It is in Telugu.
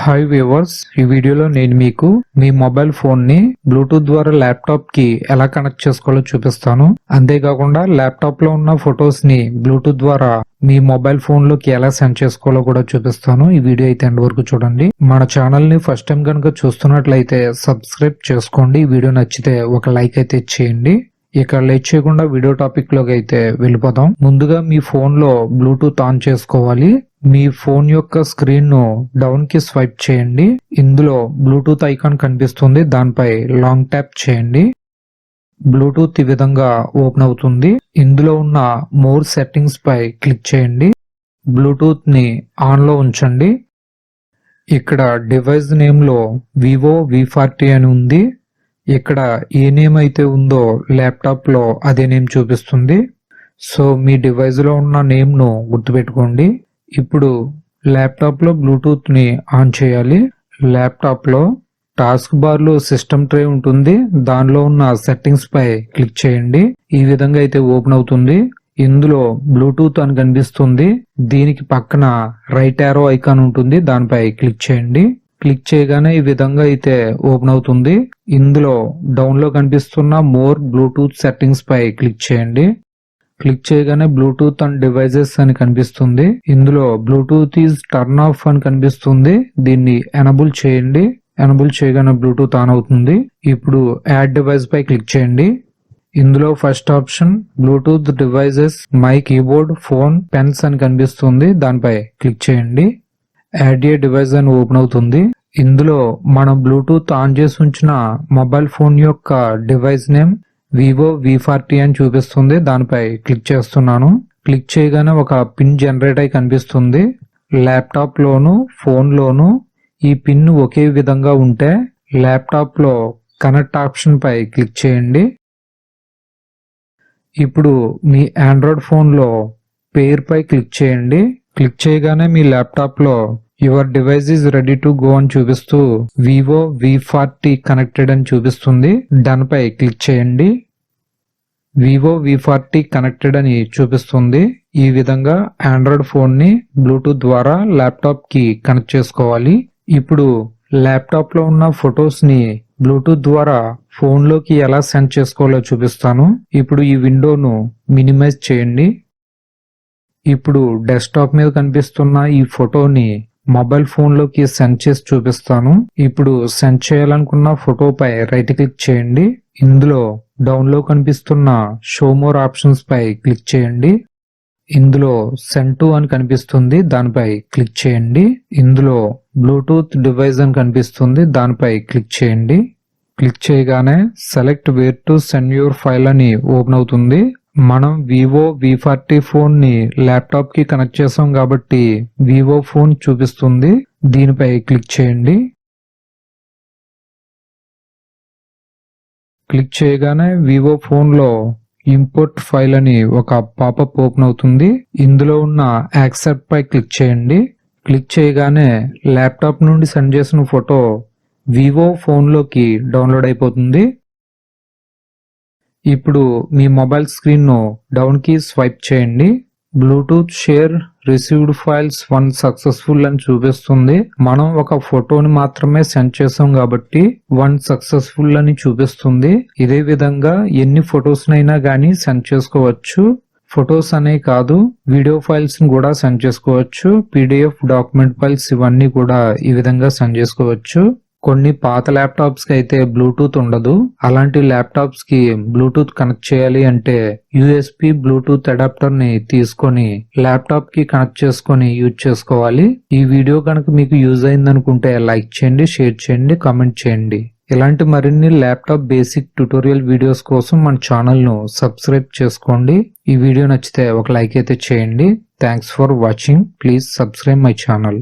హాయ్ వ్యూవర్స్, ఈ వీడియోలో నేను మీకు మీ మొబైల్ ఫోన్ ని బ్లూటూత్ ద్వారా ల్యాప్టాప్ కి ఎలా కనెక్ట్ చేసుకోవాలో చూపిస్తాను. అంతేకాకుండా ల్యాప్టాప్ లో ఉన్న ఫొటోస్ ని బ్లూటూత్ ద్వారా మీ మొబైల్ ఫోన్ లోకి ఎలా సెండ్ చేసుకోవాలో కూడా చూపిస్తాను. ఈ వీడియో అయితే ఎండ్ వరకు చూడండి. మన ఛానల్ ని ఫస్ట్ టైం కనుక చూస్తున్నట్లయితే సబ్స్క్రైబ్ చేసుకోండి. ఈ వీడియో నచ్చితే ఒక లైక్ అయితే చేయండి. ఇక లేట్ చేయకుండా వీడియో టాపిక్ లోకి అయితే వెళ్ళిపోదాం. ముందుగా మీ ఫోన్ లో బ్లూటూత్ ఆన్ చేసుకోవాలి. మీ ఫోన్ యొక్క స్క్రీన్ ను డౌన్ కి స్వైప్ చేయండి. ఇందులో బ్లూటూత్ ఐకాన్ కనిపిస్తుంది, దానిపై లాంగ్ ట్యాప్ చేయండి. బ్లూటూత్ ఈ విధంగా ఓపెన్ అవుతుంది. ఇందులో ఉన్న మోర్ సెట్టింగ్స్ పై క్లిక్ చేయండి. బ్లూటూత్ ని ఆన్ లో ఉంచండి. ఇక్కడ డివైస్ నేమ్ లో వివో V40 అని ఉంది. ఇక్కడ ఏ నేమ్ అయితే ఉందో ల్యాప్టాప్ లో అదే నేమ్ చూపిస్తుంది. సో మీ డివైస్ లో ఉన్న నేమ్ ను గుర్తుపెట్టుకోండి. ఇప్పుడు ల్యాప్టాప్ లో బ్లూటూత్ ని ఆన్ చేయాలి. ల్యాప్టాప్ లో టాస్క్ బార్ లో సిస్టమ్ ట్రే ఉంటుంది, దానిలో ఉన్న సెట్టింగ్స్ పై క్లిక్ చేయండి. ఈ విధంగా అయితే ఓపెన్ అవుతుంది. ఇందులో బ్లూటూత్ అని కనిపిస్తుంది. దీనికి పక్కన రైట్ యారో ఐకాన్ ఉంటుంది, దానిపై క్లిక్ చేయండి. క్లిక్ చేయగానే ఈ విధంగా అయితే ఓపెన్ అవుతుంది. ఇందులో డౌన్ లో కనిపిస్తున్న మోర్ బ్లూటూత్ సెట్టింగ్స్ పై క్లిక్ చేయండి. క్లిక్ చేయగానే బ్లూటూత్ అండ్ డివైజెస్ అని కనిపిస్తుంది. ఇందులో బ్లూటూత్ ఈజ్ టర్న్ ఆఫ్ అని కనిపిస్తుంది, దీన్ని ఎనబుల్ చేయండి. ఎనబుల్ చేయగానే బ్లూటూత్ ఆన్ అవుతుంది. ఇప్పుడు యాడ్ డివైస్ పై క్లిక్ చేయండి. ఇందులో first option Bluetooth devices, my keyboard, phone, pens అని కనిపిస్తుంది, దానిపై క్లిక్ చేయండి. యాడ్ ఏ డివైస్ అని ఓపెన్ అవుతుంది. ఇందులో మనం బ్లూటూత్ ఆన్ చేసి ఉంచిన మొబైల్ ఫోన్ యొక్క డివైస్ నేమ్ వివో V40 అని చూపిస్తుంది, దానిపై క్లిక్ చేస్తున్నాను. క్లిక్ చేయగానే ఒక పిన్ జనరేట్ అయి కనిపిస్తుంది. ల్యాప్టాప్ లోను ఫోన్ లోను ఈ పిన్ ఒకే విధంగా ఉంటే ల్యాప్టాప్ లో కనెక్ట్ ఆప్షన్ పై క్లిక్ చేయండి. ఇప్పుడు మీ ఆండ్రాయిడ్ ఫోన్ లో పేర్ పై క్లిక్ చేయండి. క్లిక్ చేయగానే మీ ల్యాప్టాప్ లో your device is ready to go అని చూపిస్తూ వివో V40 కనెక్టెడ్ అని చూపిస్తుంది, దానిపై క్లిక్ చేయండి. వివో V40 కనెక్టెడ్ అని చూపిస్తుంది. ఈ విధంగా ఆండ్రాయిడ్ ఫోన్ ని బ్లూటూత్ ద్వారా ల్యాప్టాప్ కి కనెక్ట్ చేసుకోవాలి. ఇప్పుడు ల్యాప్టాప్ లో ఉన్న ఫొటోస్ ని బ్లూటూత్ ద్వారా ఫోన్ లోకి ఎలా సెండ్ చేసుకోవాలో చూపిస్తాను. ఇప్పుడు ఈ విండోను మినిమైజ్ చేయండి. ఇప్పుడు డెస్క్టాప్ మీద కనిపిస్తున్న ఈ ఫోటోని మొబైల్ ఫోన్ లోకి సెండ్ చేసి చూపిస్తాను. ఇప్పుడు సెండ్ చేయాలనుకున్న ఫోటోపై రైట్ క్లిక్ చేయండి. ఇందులో డౌన్ లో కనిపిస్తున్న షో మోర్ ఆప్షన్స్ పై క్లిక్ చేయండి. ఇందులో సెండ్ టు అని కనిపిస్తుంది, దానిపై క్లిక్ చేయండి. ఇందులో బ్లూటూత్ డివైస్ అని కనిపిస్తుంది, దానిపై క్లిక్ చేయండి. క్లిక్ చేయగానే select where to send your file అని ఓపెన్ అవుతుంది. మనం వివో V40 ఫోన్ ని ల్యాప్టాప్ కి కనెక్ట్ చేసాం కాబట్టి వివో ఫోన్ చూపిస్తుంది, దీనిపై క్లిక్ చేయండి. క్లిక్ చేయగానే వివో ఫోన్ లో ఇంపోర్ట్ ఫైల్ అని ఒక పాపప్ ఓపెన్ అవుతుంది. ఇందులో ఉన్న యాక్సెప్ట్ పై క్లిక్ చేయండి. క్లిక్ చేయగానే ల్యాప్టాప్ నుండి సెండ్ చేసిన ఫోటో వివో ఫోన్ లోకి డౌన్లోడ్ అయిపోతుంది. ఇప్పుడు మీ మొబైల్ స్క్రీన్ ను డౌన్ కి స్వైప్ చేయండి. Bluetooth share received files 1 successful అని చూపిస్తుంది. మనం ఒక ఫోటోని మాత్రమే సెండ్ చేసాం కాబట్టి 1 సక్సెస్ఫుల్ అని చూపిస్తుంది. ఇదే విధంగా ఎన్ని ఫొటోస్ నైనా గానీ సెండ్ చేసుకోవచ్చు. ఫొటోస్ అనే కాదు, వీడియో ఫైల్స్ ని కూడా సెండ్ చేసుకోవచ్చు. PDF డాక్యుమెంట్ ఫైల్స్ ఇవన్నీ కూడా ఈ విధంగా సెండ్ చేసుకోవచ్చు. కొన్ని పాత ల్యాప్టాప్స్ కి అయితే బ్లూటూత్ ఉండదు. అలాంటి ల్యాప్టాప్స్ కి బ్లూటూత్ కనెక్ట్ చేయాలి అంటే USB బ్లూటూత్ అడాప్టర్ ని తీసుకొని ల్యాప్టాప్ కి కనెక్ట్ చేసుకొని యూజ్ చేసుకోవాలి. ఈ వీడియో కనుక మీకు యూజ్ అయింది అనుకుంటే లైక్ చేయండి, షేర్ చేయండి, కామెంట్ చేయండి. ఇలాంటి మరిన్ని ల్యాప్టాప్ బేసిక్ ట్యుటోరియల్ వీడియోస్ కోసం మన ఛానల్ ను సబ్స్క్రైబ్ చేసుకోండి. ఈ వీడియో నచ్చితే ఒక లైక్ అయితే చేయండి. Thanks for watching. Please subscribe my channel.